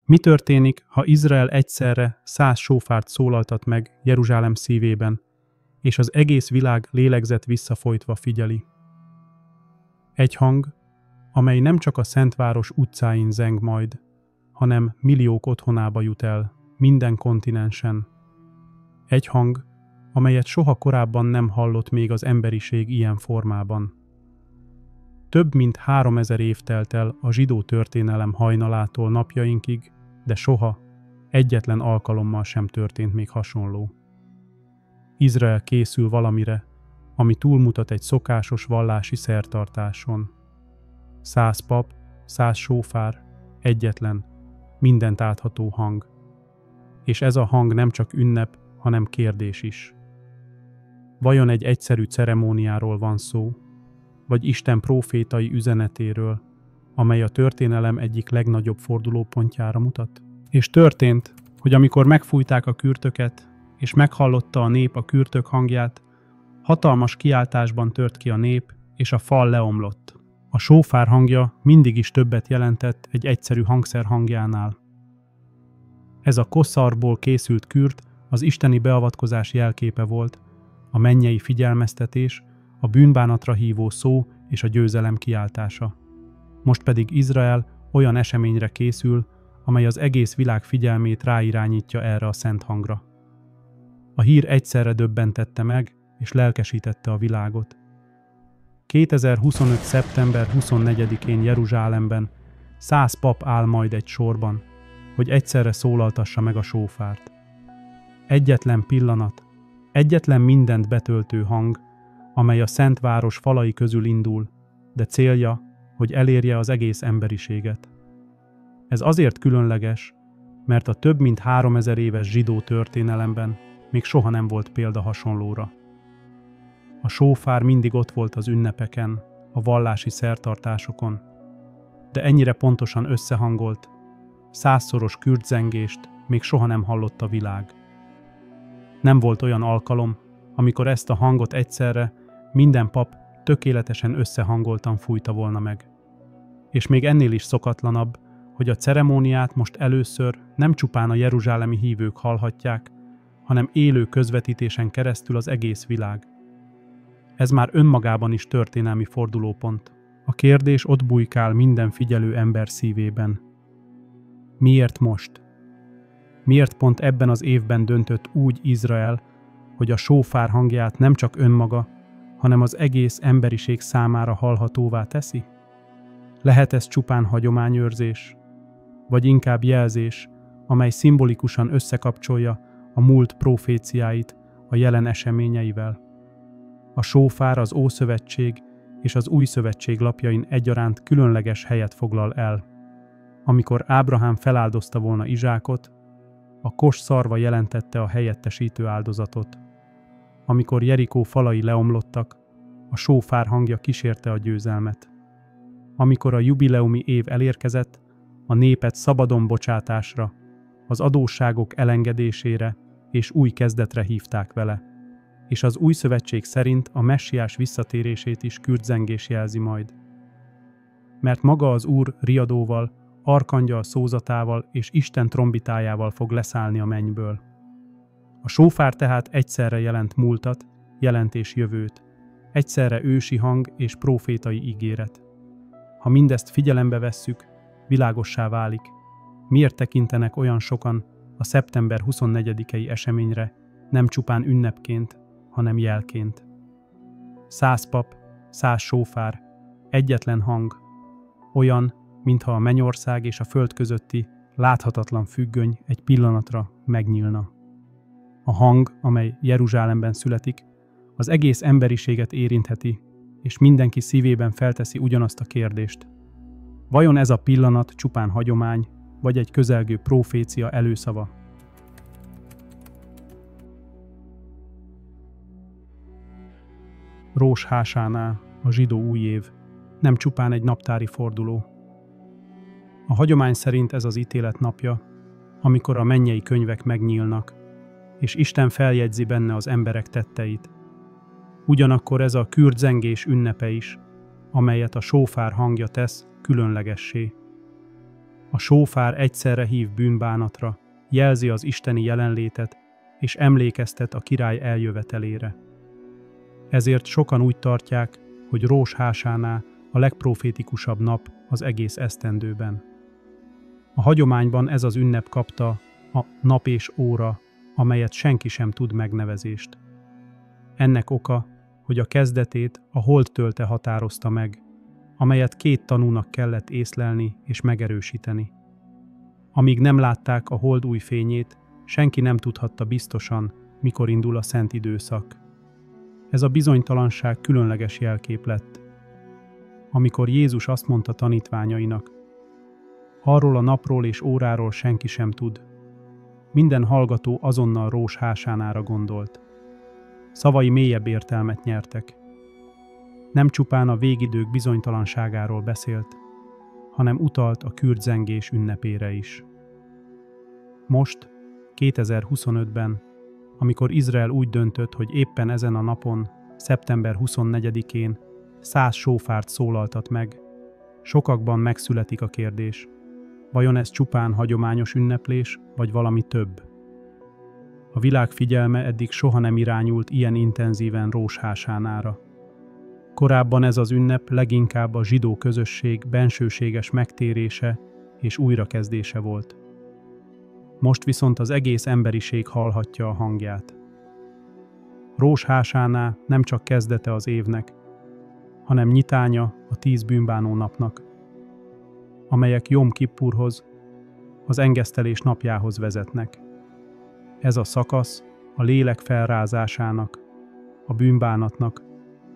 Mi történik, ha Izrael egyszerre 100 sófárt szólaltat meg Jeruzsálem szívében, és az egész világ lélegzet visszafolytva figyeli? Egy hang, amely nem csak a Szentváros utcáin zeng majd, hanem milliók otthonába jut el, minden kontinensen. Egy hang, amelyet soha korábban nem hallott még az emberiség ilyen formában. Több mint 3000 év telt el a zsidó történelem hajnalától napjainkig, de soha, egyetlen alkalommal sem történt még hasonló. Izrael készül valamire, ami túlmutat egy szokásos vallási szertartáson. 100 pap, 100 sófár, egyetlen, mindent átható hang. És ez a hang nem csak ünnep, hanem kérdés is. Vajon egy egyszerű ceremóniáról van szó, vagy Isten prófétai üzenetéről, amely a történelem egyik legnagyobb fordulópontjára mutat? És történt, hogy amikor megfújták a kürtöket, és meghallotta a nép a kürtök hangját, hatalmas kiáltásban tört ki a nép, és a fal leomlott. A sófár hangja mindig is többet jelentett egy egyszerű hangszer hangjánál. Ez a kosszarból készült kürt az isteni beavatkozás jelképe volt, a mennyei figyelmeztetés, a bűnbánatra hívó szó és a győzelem kiáltása. Most pedig Izrael olyan eseményre készül, amely az egész világ figyelmét ráirányítja erre a szent hangra. A hír egyszerre döbbentette meg és lelkesítette a világot. 2025. szeptember 24-én Jeruzsálemben 100 pap áll majd egy sorban, hogy egyszerre szólaltassa meg a sófárt. Egyetlen pillanat, egyetlen mindent betöltő hang, amely a Szent Város falai közül indul, de célja, hogy elérje az egész emberiséget. Ez azért különleges, mert a több mint 3000 éves zsidó történelemben még soha nem volt példa hasonlóra. A sófár mindig ott volt az ünnepeken, a vallási szertartásokon, de ennyire pontosan összehangolt, 100-szoros kürtzengést még soha nem hallott a világ. Nem volt olyan alkalom, amikor ezt a hangot egyszerre minden pap tökéletesen összehangoltan fújta volna meg. És még ennél is szokatlanabb, hogy a ceremóniát most először nem csupán a jeruzsálemi hívők hallhatják, hanem élő közvetítésen keresztül az egész világ. Ez már önmagában is történelmi fordulópont. A kérdés ott bujkál minden figyelő ember szívében. Miért most? Miért pont ebben az évben döntött úgy Izrael, hogy a sófár hangját nem csak önmaga, hanem az egész emberiség számára hallhatóvá teszi? Lehet ez csupán hagyományőrzés, vagy inkább jelzés, amely szimbolikusan összekapcsolja a múlt proféciáit a jelen eseményeivel? A sófár az Ószövetség és az Új Szövetség lapjain egyaránt különleges helyet foglal el. Amikor Ábrahám feláldozta volna Izsákot, a kos szarva jelentette a helyettesítő áldozatot. Amikor Jerikó falai leomlottak, a sófár hangja kísérte a győzelmet. Amikor a jubileumi év elérkezett, a népet szabadon bocsátásra, az adósságok elengedésére és új kezdetre hívták vele. És az Új Szövetség szerint a messiás visszatérését is kürtzengés jelzi majd. Mert maga az Úr riadóval, arkangyal szózatával és Isten trombitájával fog leszállni a mennyből. A sófár tehát egyszerre jelent múltat, jelent és jövőt, egyszerre ősi hang és prófétai ígéret. Ha mindezt figyelembe vesszük, világossá válik, miért tekintenek olyan sokan a szeptember 24-i eseményre nem csupán ünnepként, hanem jelként. 100 pap, 100 sófár, egyetlen hang, olyan, mintha a mennyország és a föld közötti láthatatlan függöny egy pillanatra megnyílna. A hang, amely Jeruzsálemben születik, az egész emberiséget érintheti, és mindenki szívében felteszi ugyanazt a kérdést. Vajon ez a pillanat csupán hagyomány, vagy egy közelgő profécia előszava? Rós Hásánál a zsidó új év nem csupán egy naptári forduló. A hagyomány szerint ez az ítélet napja, amikor a mennyei könyvek megnyílnak, és Isten feljegyzi benne az emberek tetteit. Ugyanakkor ez a kürtzengés ünnepe is, amelyet a sófár hangja tesz különlegessé. A sófár egyszerre hív bűnbánatra, jelzi az isteni jelenlétet, és emlékeztet a király eljövetelére. Ezért sokan úgy tartják, hogy Rós Hásánál a legprofétikusabb nap az egész esztendőben. A hagyományban ez az ünnep kapta a nap és óra, amelyet senki sem tud megnevezést. Ennek oka, hogy a kezdetét a holdtölte határozta meg, amelyet 2 tanúnak kellett észlelni és megerősíteni. Amíg nem látták a hold új fényét, senki nem tudhatta biztosan, mikor indul a szent időszak. Ez a bizonytalanság különleges jelkép lett. Amikor Jézus azt mondta tanítványainak, arról a napról és óráról senki sem tud, minden hallgató azonnal Rós Hásánára gondolt. Szavai mélyebb értelmet nyertek. Nem csupán a végidők bizonytalanságáról beszélt, hanem utalt a kürdzengés ünnepére is. Most, 2025-ben, amikor Izrael úgy döntött, hogy éppen ezen a napon, szeptember 24-én 100 sófárt szólaltat meg, sokakban megszületik a kérdés, vajon ez csupán hagyományos ünneplés, vagy valami több? A világ figyelme eddig soha nem irányult ilyen intenzíven Rós Hásánára. Korábban ez az ünnep leginkább a zsidó közösség bensőséges megtérése és újrakezdése volt. Most viszont az egész emberiség hallhatja a hangját. Rós Hásáná nem csak kezdete az évnek, hanem nyitánya a 10 bűnbánó napnak, amelyek Jom Kippurhoz, az engesztelés napjához vezetnek. Ez a szakasz a lélek felrázásának, a bűnbánatnak,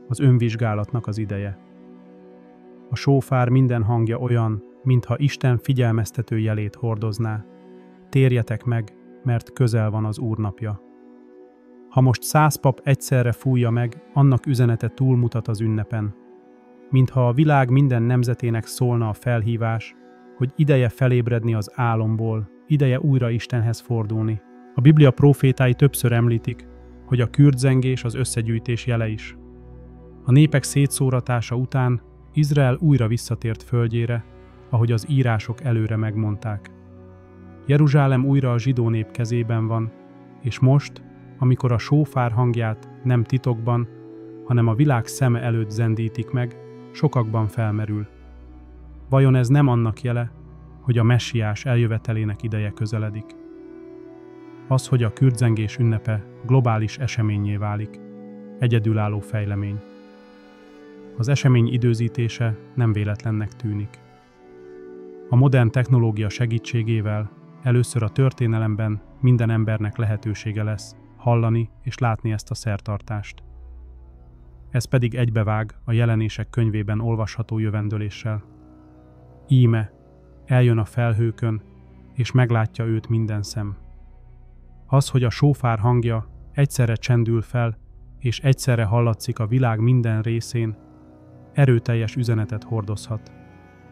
az önvizsgálatnak az ideje. A sófár minden hangja olyan, mintha Isten figyelmeztető jelét hordozná. Térjetek meg, mert közel van az Úr napja. Ha most 100 pap egyszerre fújja meg, annak üzenete túlmutat az ünnepen. Mintha a világ minden nemzetének szólna a felhívás, hogy ideje felébredni az álomból, ideje újra Istenhez fordulni. A Biblia prófétái többször említik, hogy a kürdzengés az összegyűjtés jele is. A népek szétszóratása után Izrael újra visszatért földjére, ahogy az írások előre megmondták. Jeruzsálem újra a zsidó nép kezében van, és most, amikor a sófár hangját nem titokban, hanem a világ szeme előtt zendítik meg, sokakban felmerül. Vajon ez nem annak jele, hogy a messiás eljövetelének ideje közeledik? Az, hogy a kürdzengés ünnepe globális eseménnyé válik, egyedülálló fejlemény. Az esemény időzítése nem véletlennek tűnik. A modern technológia segítségével először a történelemben minden embernek lehetősége lesz hallani és látni ezt a szertartást. Ez pedig egybevág a Jelenések könyvében olvasható jövendöléssel. Íme, eljön a felhőkön, és meglátja őt minden szem. Az, hogy a sófár hangja egyszerre csendül fel, és egyszerre hallatszik a világ minden részén, erőteljes üzenetet hordozhat.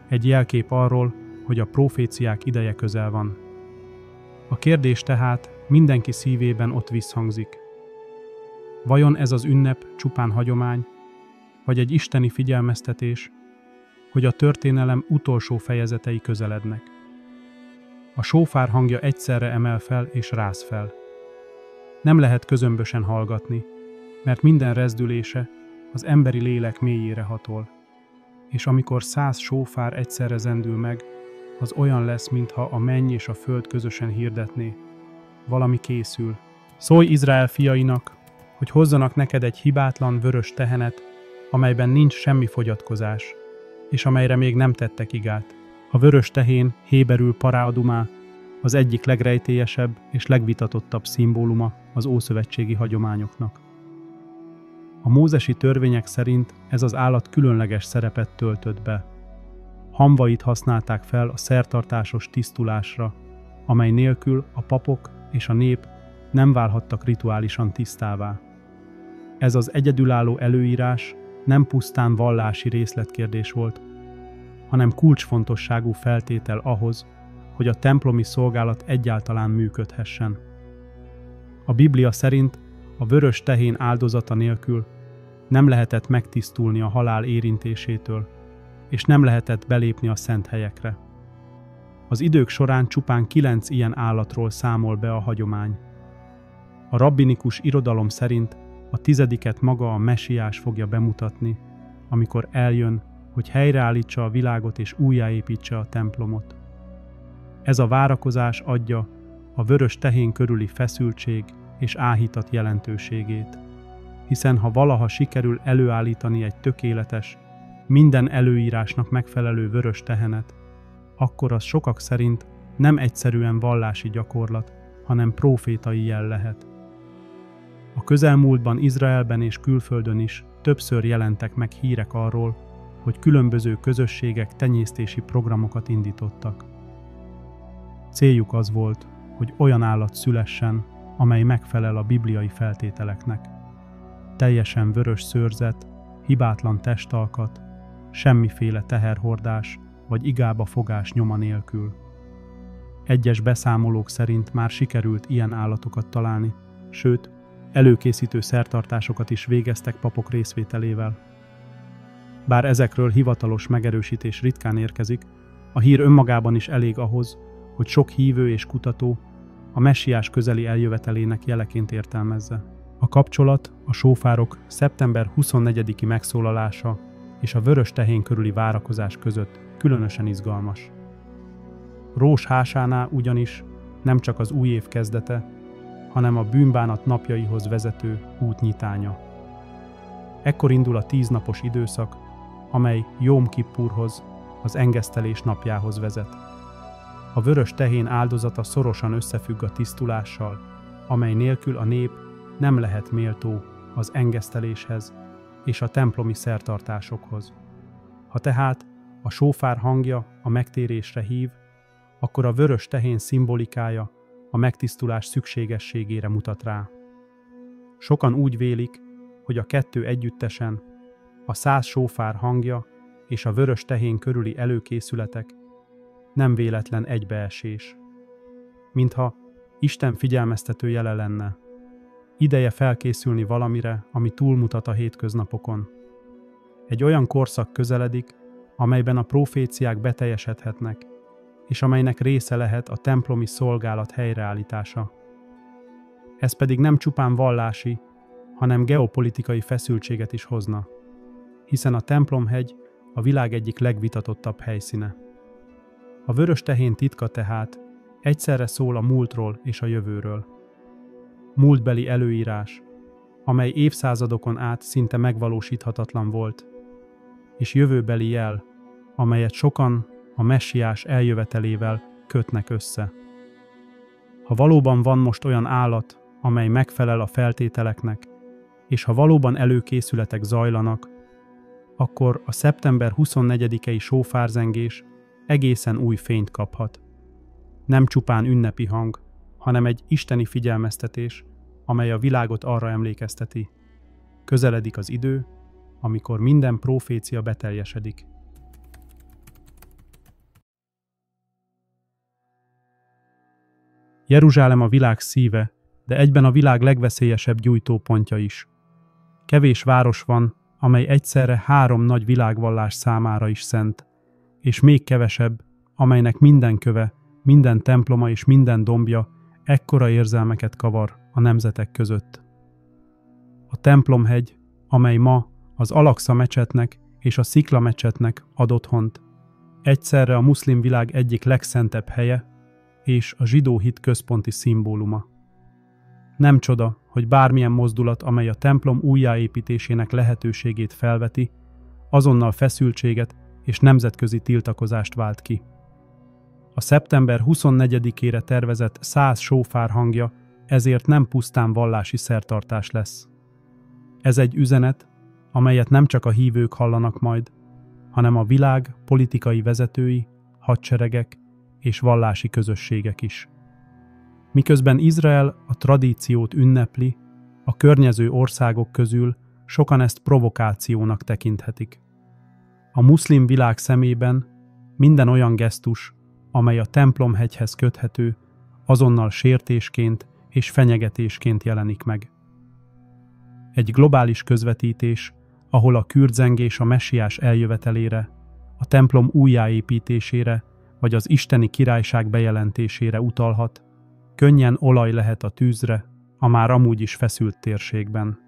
Egy jelkép arról, hogy a proféciák ideje közel van. A kérdés tehát mindenki szívében ott visszhangzik. Vajon ez az ünnep csupán hagyomány, vagy egy isteni figyelmeztetés, hogy a történelem utolsó fejezetei közelednek? A sófár hangja egyszerre emel fel és ráz fel. Nem lehet közömbösen hallgatni, mert minden rezdülése az emberi lélek mélyére hatol. És amikor 100 sófár egyszerre zendül meg, az olyan lesz, mintha a menny és a föld közösen hirdetné. Valami készül. Szólj Izrael fiainak, hogy hozzanak neked egy hibátlan vörös tehenet, amelyben nincs semmi fogyatkozás, és amelyre még nem tettek igát. A vörös tehén héberül paráadumá, az egyik legrejtélyesebb és legvitatottabb szimbóluma az ószövetségi hagyományoknak. A mózesi törvények szerint ez az állat különleges szerepet töltött be. Hamvait használták fel a szertartásos tisztulásra, amely nélkül a papok és a nép nem válhattak rituálisan tisztává. Ez az egyedülálló előírás nem pusztán vallási részletkérdés volt, hanem kulcsfontosságú feltétel ahhoz, hogy a templomi szolgálat egyáltalán működhessen. A Biblia szerint a vörös tehén áldozata nélkül nem lehetett megtisztulni a halál érintésétől, és nem lehetett belépni a szent helyekre. Az idők során csupán 9 ilyen állatról számol be a hagyomány. A rabbinikus irodalom szerint a 10. maga a Mesiás fogja bemutatni, amikor eljön, hogy helyreállítsa a világot és újjáépítse a templomot. Ez a várakozás adja a vörös tehén körüli feszültség és áhítat jelentőségét, hiszen ha valaha sikerül előállítani egy tökéletes, minden előírásnak megfelelő vörös tehenet, akkor az sokak szerint nem egyszerűen vallási gyakorlat, hanem prófétai jel lehet. A közelmúltban Izraelben és külföldön is többször jelentek meg hírek arról, hogy különböző közösségek tenyésztési programokat indítottak. Céljuk az volt, hogy olyan állat szülessen, amely megfelel a bibliai feltételeknek. Teljesen vörös szőrzet, hibátlan testalkat, semmiféle teherhordás vagy igába fogás nyoma nélkül. Egyes beszámolók szerint már sikerült ilyen állatokat találni, sőt, előkészítő szertartásokat is végeztek papok részvételével. Bár ezekről hivatalos megerősítés ritkán érkezik, a hír önmagában is elég ahhoz, hogy sok hívő és kutató a Messiás közeli eljövetelének jeleként értelmezze. A kapcsolat a sófárok szeptember 24-i megszólalása és a vörös tehén körüli várakozás között különösen izgalmas. Rós hásánál ugyanis nem csak az új év kezdete, hanem a bűnbánat napjaihoz vezető út nyitánya. Ekkor indul a 10 napos időszak, amely Jóm Kippurhoz, az engesztelés napjához vezet. A vörös tehén áldozata szorosan összefügg a tisztulással, amely nélkül a nép nem lehet méltó az engeszteléshez és a templomi szertartásokhoz. Ha tehát a sófár hangja a megtérésre hív, akkor a vörös tehén szimbolikája a megtisztulás szükségességére mutat rá. Sokan úgy vélik, hogy a kettő együttesen, a 100 sófár hangja és a vörös tehén körüli előkészületek nem véletlen egybeesés. Mintha Isten figyelmeztető jele lenne. Ideje felkészülni valamire, ami túlmutat a hétköznapokon. Egy olyan korszak közeledik, amelyben a proféciák beteljesedhetnek, és amelynek része lehet a templomi szolgálat helyreállítása. Ez pedig nem csupán vallási, hanem geopolitikai feszültséget is hozna, hiszen a templomhegy a világ egyik legvitatottabb helyszíne. A vörös tehén titka tehát egyszerre szól a múltról és a jövőről. Múltbeli előírás, amely évszázadokon át szinte megvalósíthatatlan volt, és jövőbeli jel, amelyet sokan a Messiás eljövetelével kötnek össze. Ha valóban van most olyan állat, amely megfelel a feltételeknek, és ha valóban előkészületek zajlanak, akkor a szeptember 24-i sófárzengés egészen új fényt kaphat. Nem csupán ünnepi hang, hanem egy isteni figyelmeztetés, amely a világot arra emlékezteti. Közeledik az idő, amikor minden profécia beteljesedik. Jeruzsálem a világ szíve, de egyben a világ legveszélyesebb gyújtópontja is. Kevés város van, amely egyszerre 3 nagy világvallás számára is szent, és még kevesebb, amelynek minden köve, minden temploma és minden dombja ekkora érzelmeket kavar a nemzetek között. A templomhegy, amely ma az Al-Aqsa mecsetnek és a Szikla mecsetnek ad otthont, egyszerre a muszlim világ egyik legszentebb helye és a zsidó hit központi szimbóluma. Nem csoda, hogy bármilyen mozdulat, amely a templom újjáépítésének lehetőségét felveti, azonnal feszültséget és nemzetközi tiltakozást vált ki. A szeptember 24-ére tervezett 100 sófár hangja ezért nem pusztán vallási szertartás lesz. Ez egy üzenet, amelyet nem csak a hívők hallanak majd, hanem a világ politikai vezetői, hadseregek és vallási közösségek is. Miközben Izrael a tradíciót ünnepli, a környező országok közül sokan ezt provokációnak tekinthetik. A muszlim világ szemében minden olyan gesztus, amely a templomhegyhez köthető, azonnal sértésként és fenyegetésként jelenik meg. Egy globális közvetítés, ahol a kürdzengés a Messiás eljövetelére, a templom újjáépítésére vagy az isteni királyság bejelentésére utalhat, könnyen olaj lehet a tűzre, a már amúgy is feszült térségben.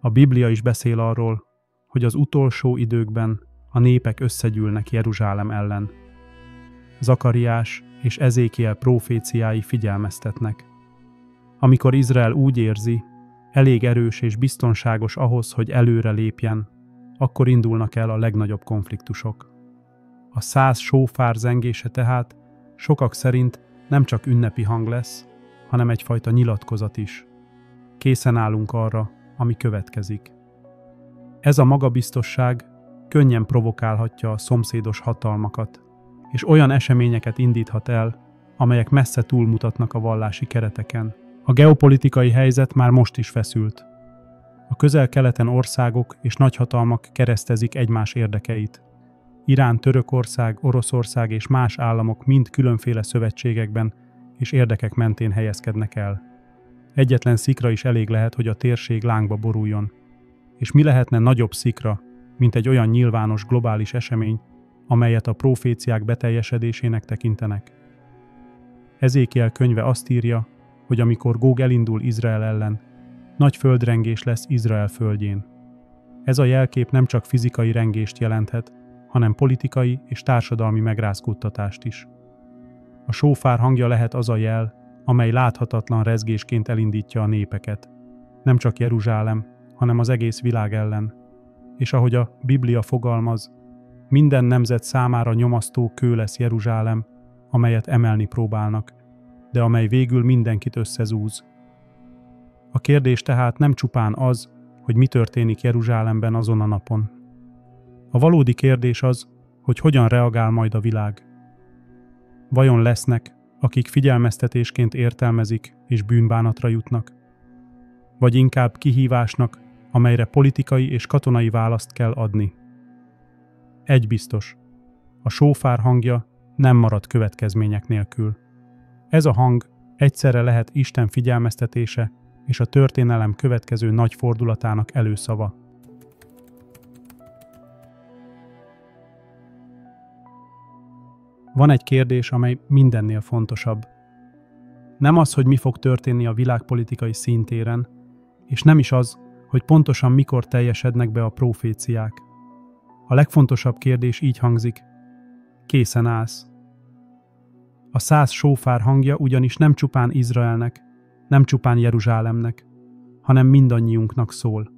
A Biblia is beszél arról, hogy az utolsó időkben a népek összegyűlnek Jeruzsálem ellen. Zakariás és Ezékiel próféciái figyelmeztetnek. Amikor Izrael úgy érzi, elég erős és biztonságos ahhoz, hogy előre lépjen, akkor indulnak el a legnagyobb konfliktusok. A 100 sófár zengése tehát sokak szerint nem csak ünnepi hang lesz, hanem egyfajta nyilatkozat is. Készen állunk arra, ami következik. Ez a magabiztosság könnyen provokálhatja a szomszédos hatalmakat, és olyan eseményeket indíthat el, amelyek messze túlmutatnak a vallási kereteken. A geopolitikai helyzet már most is feszült. A közel-keleten országok és nagyhatalmak keresztezik egymás érdekeit. Irán, Törökország, Oroszország és más államok mind különféle szövetségekben és érdekek mentén helyezkednek el. Egyetlen szikra is elég lehet, hogy a térség lángba boruljon. És mi lehetne nagyobb szikra, mint egy olyan nyilvános globális esemény, amelyet a próféciák beteljesedésének tekintenek? Ezékiel könyve azt írja, hogy amikor Góg elindul Izrael ellen, nagy földrengés lesz Izrael földjén. Ez a jelkép nem csak fizikai rengést jelenthet, hanem politikai és társadalmi megrázkódtatást is. A sófár hangja lehet az a jel, amely láthatatlan rezgésként elindítja a népeket. Nem csak Jeruzsálem, hanem az egész világ ellen. És ahogy a Biblia fogalmaz, minden nemzet számára nyomasztó kő lesz Jeruzsálem, amelyet emelni próbálnak, de amely végül mindenkit összezúz. A kérdés tehát nem csupán az, hogy mi történik Jeruzsálemben azon a napon. A valódi kérdés az, hogy hogyan reagál majd a világ. Vajon lesznek, akik figyelmeztetésként értelmezik és bűnbánatra jutnak? Vagy inkább kihívásnak, amelyre politikai és katonai választ kell adni? Egy biztos, a sófár hangja nem marad következmények nélkül. Ez a hang egyszerre lehet Isten figyelmeztetése és a történelem következő nagy fordulatának előszava. Van egy kérdés, amely mindennél fontosabb. Nem az, hogy mi fog történni a világpolitikai színtéren, és nem is az, hogy pontosan mikor teljesednek be a próféciák. A legfontosabb kérdés így hangzik: készen állsz? A 100 sófár hangja ugyanis nem csupán Izraelnek, nem csupán Jeruzsálemnek, hanem mindannyiunknak szól.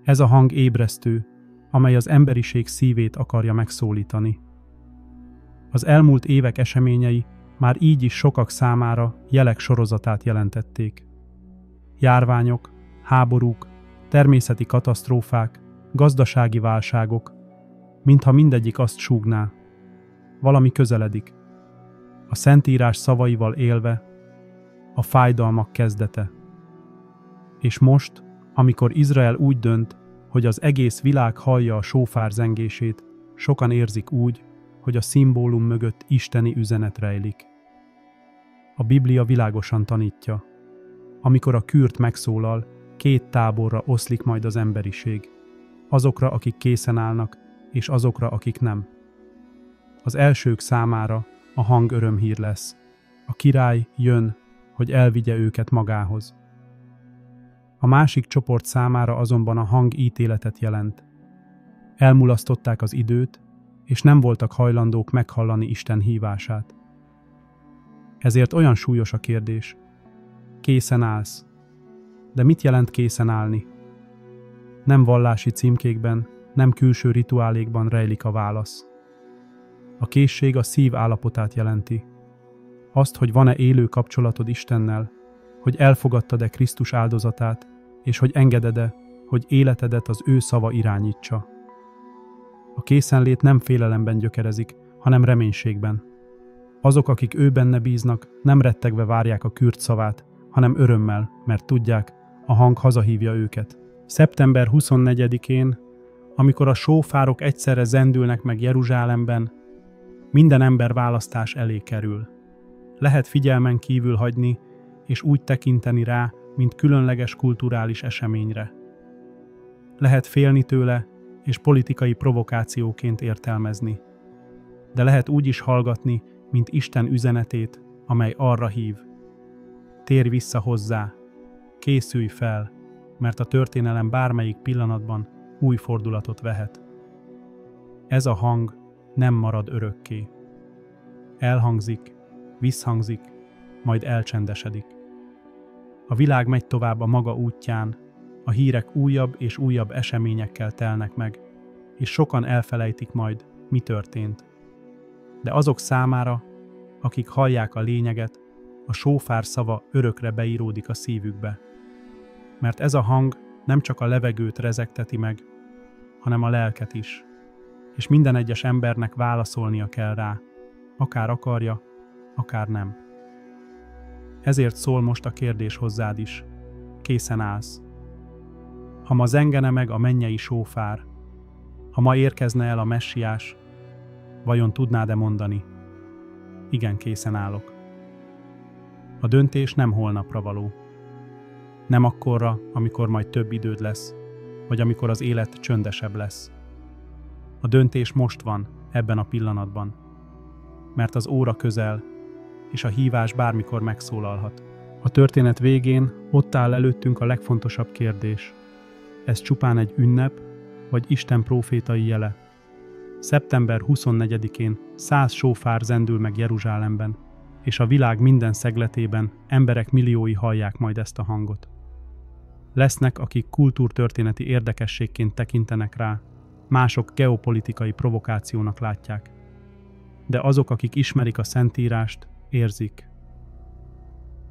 Ez a hang ébresztő, amely az emberiség szívét akarja megszólítani. Az elmúlt évek eseményei már így is sokak számára jelek sorozatát jelentették. Járványok, háborúk, természeti katasztrófák, gazdasági válságok, mintha mindegyik azt súgná: valami közeledik. A Szentírás szavaival élve, a fájdalmak kezdete. És most, amikor Izrael úgy dönt, hogy az egész világ hallja a sófár zengését, sokan érzik úgy, hogy a szimbólum mögött isteni üzenet rejlik. A Biblia világosan tanítja: amikor a kürt megszólal, 2 táborra oszlik majd az emberiség. Azokra, akik készen állnak, és azokra, akik nem. Az elsők számára a hang örömhír lesz. A király jön, hogy elvigye őket magához. A másik csoport számára azonban a hang ítéletet jelent. Elmulasztották az időt, és nem voltak hajlandók meghallani Isten hívását. Ezért olyan súlyos a kérdés: készen állsz? De mit jelent készen állni? Nem vallási címkékben, nem külső rituálékban rejlik a válasz. A készség a szív állapotát jelenti. Azt, hogy van-e élő kapcsolatod Istennel, hogy elfogadtad-e Krisztus áldozatát, és hogy engeded-e, hogy életedet az ő szava irányítsa. A készenlét nem félelemben gyökerezik, hanem reménységben. Azok, akik ő benne bíznak, nem rettegve várják a kürt szavát, hanem örömmel, mert tudják, a hang hazahívja őket. Szeptember 24-én, amikor a sófárok egyszerre zendülnek meg Jeruzsálemben, minden ember választás elé kerül. Lehet figyelmen kívül hagyni, és úgy tekinteni rá, mint különleges kulturális eseményre. Lehet félni tőle, és politikai provokációként értelmezni. de lehet úgy is hallgatni, mint Isten üzenetét, amely arra hív. Térj vissza hozzá, készülj fel, mert a történelem bármelyik pillanatban új fordulatot vehet. Ez a hang nem marad örökké. Elhangzik, visszhangzik, majd elcsendesedik. A világ megy tovább a maga útján, a hírek újabb és újabb eseményekkel telnek meg, és sokan elfelejtik majd, mi történt. De azok számára, akik hallják a lényeget, a sófár szava örökre beíródik a szívükbe. Mert ez a hang nem csak a levegőt rezegteti meg, hanem a lelket is. És minden egyes embernek válaszolnia kell rá, akár akarja, akár nem. Ezért szól most a kérdés hozzád is. Készen állsz. Ha ma zengene meg a mennyei sófár, ha ma érkezne el a messiás, vajon tudnád-e mondani? Igen, készen állok. A döntés nem holnapra való. Nem akkorra, amikor majd több időd lesz, vagy amikor az élet csöndesebb lesz. A döntés most van, ebben a pillanatban. Mert az óra közel, és a hívás bármikor megszólalhat. A történet végén ott áll előttünk a legfontosabb kérdés. Ez csupán egy ünnep, vagy Isten prófétai jele? Szeptember 24-én 100 sófár zendül meg Jeruzsálemben, és a világ minden szegletében emberek milliói hallják majd ezt a hangot. Lesznek, akik kultúrtörténeti érdekességként tekintenek rá, mások geopolitikai provokációnak látják. De azok, akik ismerik a Szentírást, érzik.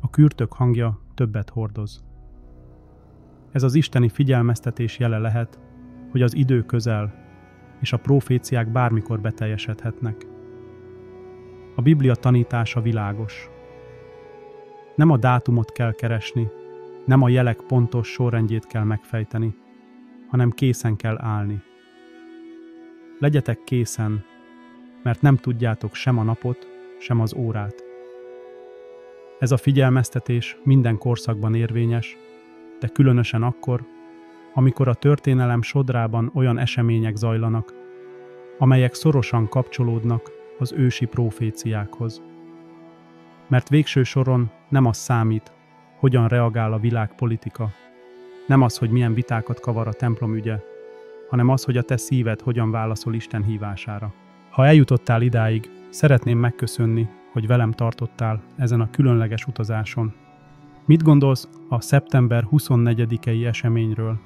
A kürtök hangja többet hordoz. Ez az isteni figyelmeztetés jele lehet, hogy az idő közel, és a proféciák bármikor beteljesedhetnek. A Biblia tanítása világos. Nem a dátumot kell keresni, nem a jelek pontos sorrendjét kell megfejteni, hanem készen kell állni. Legyetek készen, mert nem tudjátok sem a napot, sem az órát. Ez a figyelmeztetés minden korszakban érvényes, de különösen akkor, amikor a történelem sodrában olyan események zajlanak, amelyek szorosan kapcsolódnak az ősi proféciákhoz. Mert végső soron nem az számít, hogyan reagál a világpolitika, nem az, hogy milyen vitákat kavar a templom ügye, hanem az, hogy a te szíved hogyan válaszol Isten hívására. Ha eljutottál idáig, szeretném megköszönni, hogy velem tartottál ezen a különleges utazáson. Mit gondolsz a szeptember 24-i eseményről?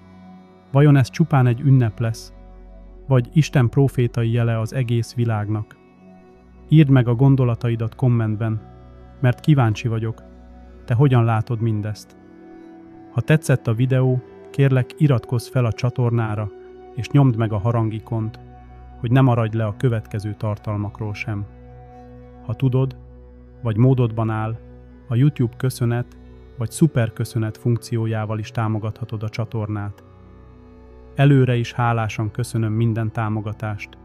Vajon ez csupán egy ünnep lesz, vagy Isten prófétai jele az egész világnak? Írd meg a gondolataidat kommentben, mert kíváncsi vagyok, te hogyan látod mindezt. Ha tetszett a videó, kérlek iratkozz fel a csatornára, és nyomd meg a harangikont, hogy ne maradj le a következő tartalmakról sem. Ha tudod, vagy módodban áll, a YouTube köszönet vagy szuper köszönet funkciójával is támogathatod a csatornát. Előre is hálásan köszönöm minden támogatást.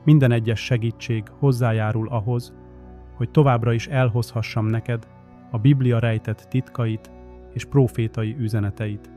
Minden egyes segítség hozzájárul ahhoz, hogy továbbra is elhozhassam neked a Biblia rejtett titkait és prófétai üzeneteit.